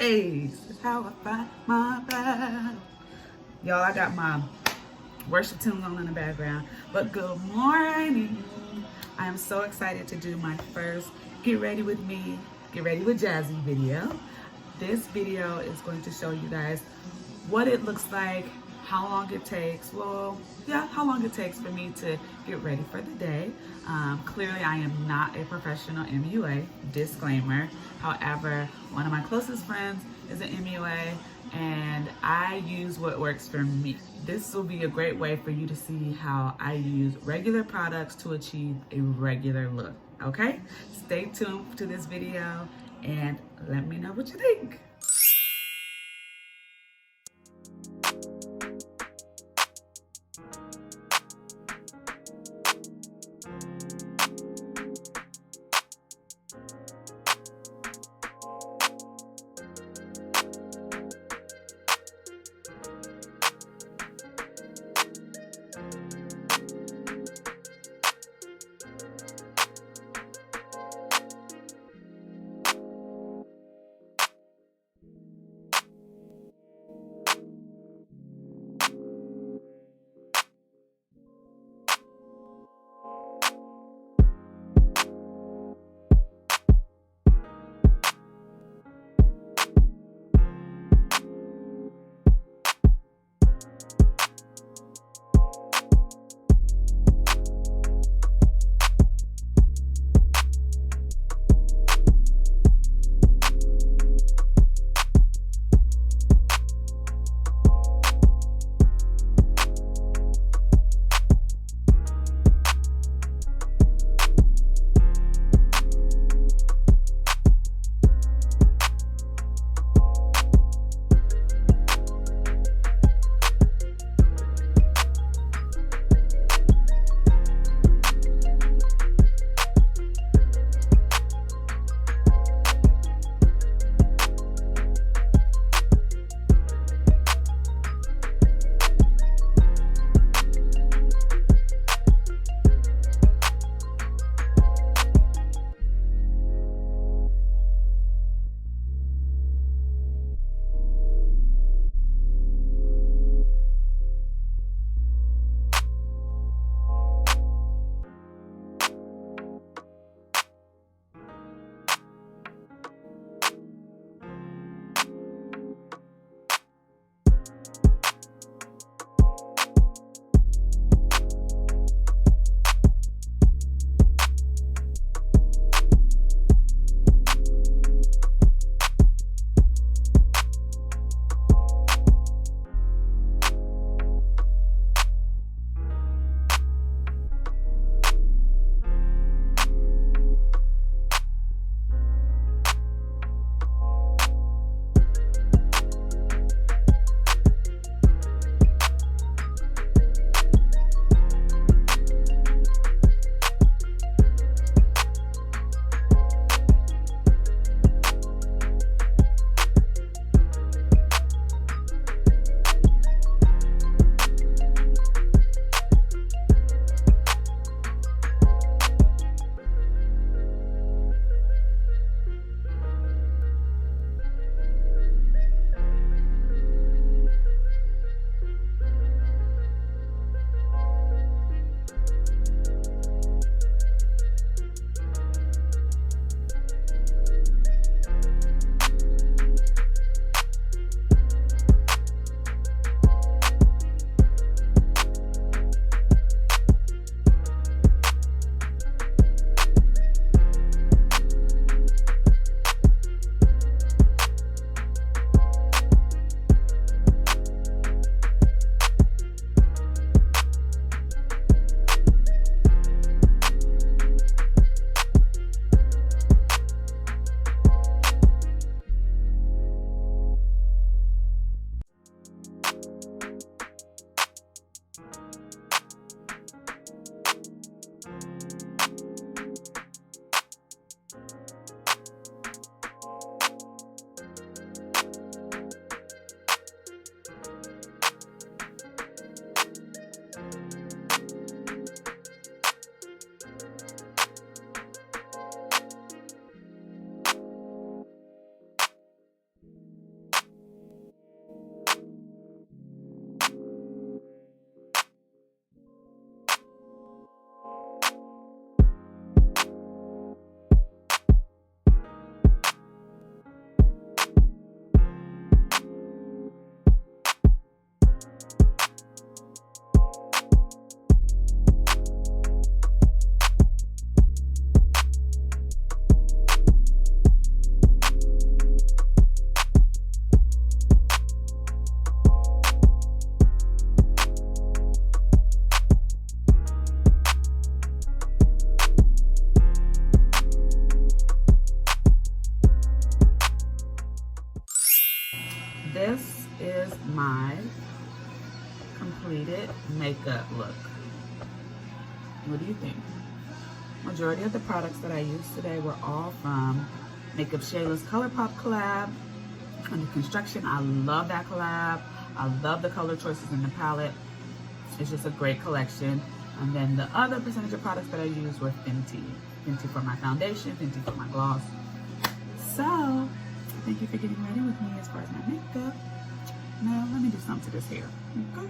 Ace is how I fight my battle. Y'all, I got my worship tunes on in the background. But good morning. I am so excited to do my first Get Ready With Me, Get Ready With Jazzy video. This video is going to show you guys what it looks like, how long it takes, how long it takes for me to get ready for the day. Clearly, I am not a professional MUA, disclaimer. However, one of my closest friends is an MUA, and I use what works for me. This will be a great way for you to see how I use regular products to achieve a regular look, okay? Stay tuned to this video and let me know what you think. makeup look. What do you think? Majority of the products that I used today were all from Makeupshayla's ColourPop collab. Under construction, I love that collab. I love the color choices in the palette. It's just a great collection. And then the other percentage of products that I used were Fenty. Fenty for my foundation, Fenty for my gloss. So, thank you for getting ready with me as far as my makeup. Now, let me do something to this hair. Okay?